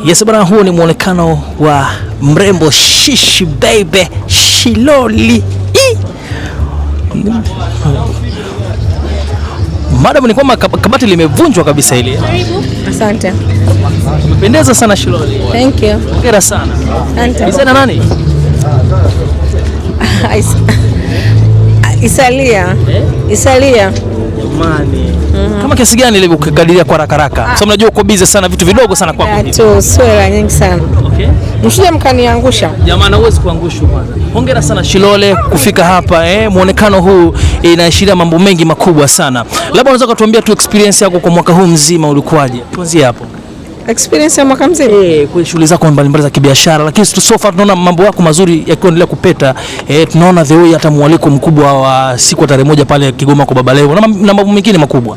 Yes bwana, huo ni muonekano wa mrembo Shishi baby Shilole. Madam, ni kwamba kabati limevunjwa kabisa ile. Asante. Umependeza sana Shilole. Thank you. Hongera sana. Asante. Ni nani? Isalia. Isalia. Jamani. Kama kiasi gani ile ukikadiria kwa haraka? Sababu unajua uko busy sana, vitu vidogo sana kwako. Tu swala nyingi sana. Okay. Mshije mkaniangusha. Jamani, huwezi kuangushwa kwanza. Hongera sana Shilole kufika hapa muonekano huu inaashiria mambo mengi makubwa sana. Labda unaweza kutuambia tu experience yako kwa mwaka huu mzima ulikuwaje? Tuanzie hapo. Experience ya mwaka mzima? Kwa shughuli zako mbalimbali za kibiashara, lakini so far tunaona mambo yako mazuri yakiendelea kupeta. Tunaona the way hata mwaliko mkubwa wa siku ya tarehe 1 pale Kigoma kwa Baba Levo na mambo mengine makubwa.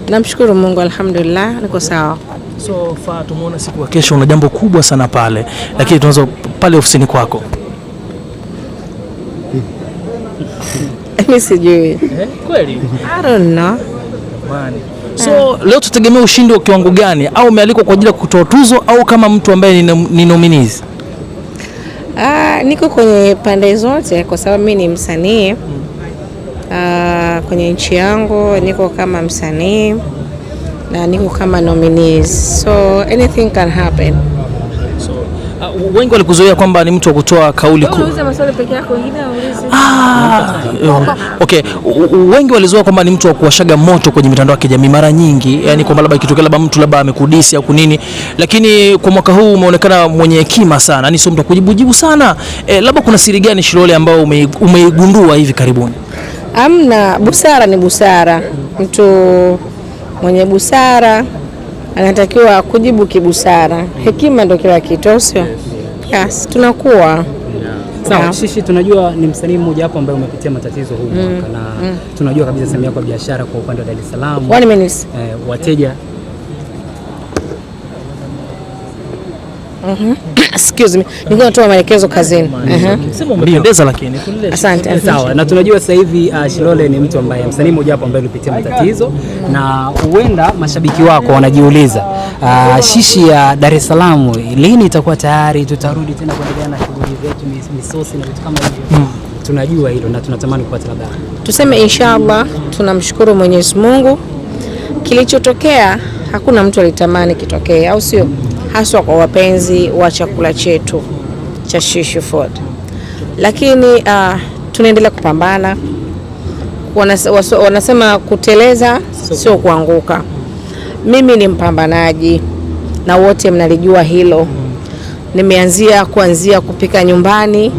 Namshukuru Mungu, alhamdulillah niko sawa. So far tumeona siku ya kesho una jambo kubwa sana pale, lakini tunaanza pale ofisini kwako. Mimi sijui. Kweli? I don't know. Bani. So leo tutegemea ushindi wa kiwango gani, au umealikwa kwa ajili ya kutoa tuzo au kama mtu ambaye ni nominees? Niko kwenye pande zote kwa sababu mimi ni msanii. Kwenye nchi yangu niko kama msanii na niko kama nominees. So anything can happen. So wengi walikuzoea kwamba ni mtu wa kutoa kauli kuu. Unauliza maswali peke yako, wengine okay. Wengi walizoea kwamba ni mtu wa kuwashaga moto kwenye mitandao ya kijamii mara nyingi, yani kwamba labda ikitokea labda mtu labda amekudisi au kunini, lakini kwa mwaka huu umeonekana mwenye hekima sana, yani sio mtu kujibu sana. Labda kuna siri gani Shilole ambao umeigundua hivi karibuni? Amna, busara ni busara. Mtu mwenye busara anatakiwa kujibu kibusara. Hekima ndio kila kitu, sio? Yes, tunakuwa. Sawa, Shishi, tunajua ni msanii mmoja hapo ambaye umepitia matatizo huu mwaka na tunajua kabisa sehemu yako ya biashara kwa upande wa Dar es Salaam. 1 minute. Wateja. Excuse me. Niko natoa maelekezo kazini. Sema umependeza lakini. Asante. Sawa, na tunajua sasa hivi Shilole ni mtu ambaye msanii mmoja hapo ambaye alipitia matatizo na huenda mashabiki wako wanajiuliza Shishi ya Dar es Salaam lini itakuwa tayari, tutarudi tena kuendelea na shughuli zetu, misosi na vitu kama hivyo. Tunajua hilo na tunatamani kupata labda. Tuseme inshallah, tunamshukuru Mwenyezi Mungu. Kilichotokea hakuna mtu alitamani kitokee, au sio? Haswa kwa wapenzi wa chakula chetu cha Shishi Food. Lakini tunaendelea kupambana. Wanasema kuteleza sio kuanguka. Mimi ni mpambanaji na wote mnalijua hilo. Nimeanzia kuanzia kupika nyumbani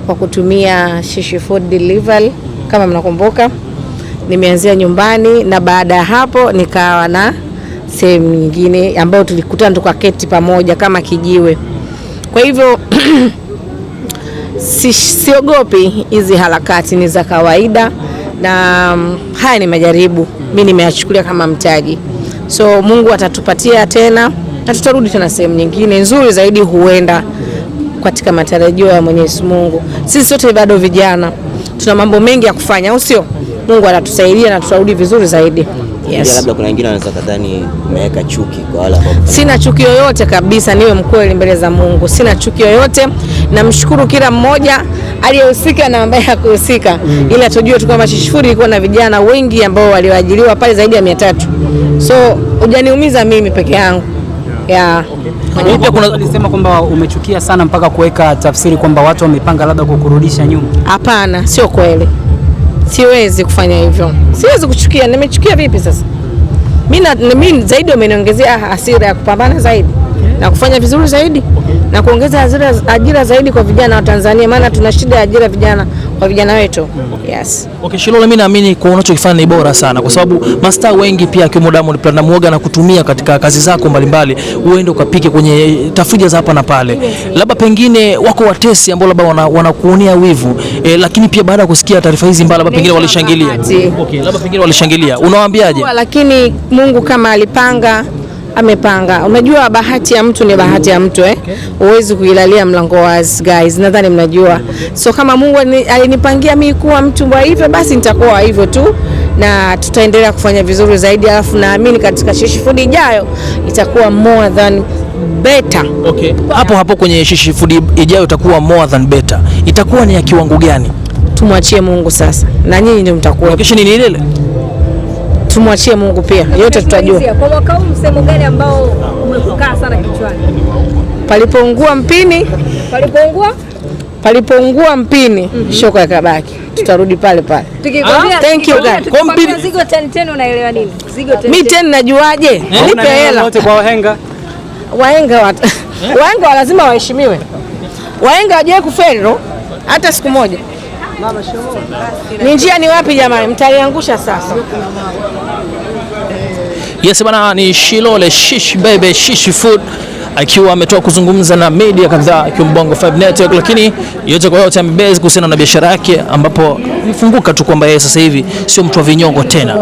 kwa kutumia Shishi Food Delivery kama mnakumbuka. Nimeanzia nyumbani na baada ya hapo nikawa na sehemu nyingine ambayo tulikutana tukaketi pamoja kama kijiwe. Kwa hivyo siogopi, hizi harakati ni za kawaida na haya ni majaribu. Mimi nimeyachukulia kama mtaji. So Mungu atatupatia tena na tutarudi tena sehemu nyingine nzuri zaidi, huenda katika matarajio ya Mwenyezi Mungu. Sisi sote bado vijana, tuna mambo mengi ya kufanya, au sio? Mungu atatusaidia na tutarudi vizuri zaidi. Yes. Labda kuna wengine wanaweza kadhani umeweka chuki kwa wale ambao. Sina chuki yoyote kabisa, niwe mkweli mbele za Mungu. Sina chuki yoyote. Namshukuru kila mmoja aliyehusika na ambaye hakuhusika. Ila tujue tu kwamba Shishi Food ilikuwa na vijana wengi ambao walioajiriwa pale zaidi ya 300. So hujaniumiza mimi peke yangu. Yeah. Pia kuna walisema kwamba umechukia sana mpaka kuweka tafsiri kwamba watu wamepanga labda kukurudisha nyuma. Hapana, sio kweli. Siwezi kufanya hivyo. Siwezi kuchukia. Nimechukia vipi sasa? Mimi zaidi wameniongezea hasira ya kupambana zaidi na kufanya vizuri zaidi na kuongeza ajira zaidi kwa vijana wa Tanzania, maana tuna shida ya ajira vijana kwa vijana wetu. Yes. Okay, Shilole, mimi naamini kwa unachokifanya ni bora sana kwa sababu mastaa wengi pia akiwemo Diamond Platnumz muoga na kutumia katika kazi zako mbalimbali, uende ukapike kwenye tafrija za hapa na pale. Labda pengine wako watesi ambao labda wanakuonea wivu, lakini pia baada ya kusikia taarifa hizi mbaya labda pengine walishangilia. Okay, labda pengine walishangilia. Unawaambiaje? Lakini Mungu kama alipanga amepanga. Unajua bahati ya mtu ni bahati ya mtu Huwezi kuilalia mlango wazi guys. Nadhani mnajua. So kama Mungu alinipangia mimi kuwa mtu wa hivyo, basi nitakuwa hivyo tu na tutaendelea kufanya vizuri zaidi, alafu naamini katika Shishi Food ijayo itakuwa more than better. Okay. Hapo kwenye Shishi Food ijayo itakuwa more than better. Itakuwa ni ya kiwango gani? Tumwachie Mungu sasa, na nyinyi ndio mtakuwa. Kesho ni ile ile. Tumwachie Mungu pia, yote tutajua. Kwa mwaka huu msemo gani ambao umekukaa sana kichwani? Palipoungua mpini, palipoungua mpini, shoka yakabaki. Tutarudi pale pale. Thank you guys. Kwa mpini zigo 10 unaelewa nini? Zigo 10. Mimi 10 najuaje? Nipe hela. Wote kwa wahenga. Wahenga lazima waheshimiwe. Wahenga waje kufero hata siku moja. Ni njia ni wapi jamani? Mtaliangusha sasa. Yes bana, ni Shilole Shishi Baby Shishi Food akiwa ametoka kuzungumza na media kadhaa ikiwa Bongo 5 Network, lakini yote kwa yote amebezi kuhusiana na biashara yake, ambapo imefunguka tu kwamba yeye sasa hivi sio mtu wa vinyongo tena.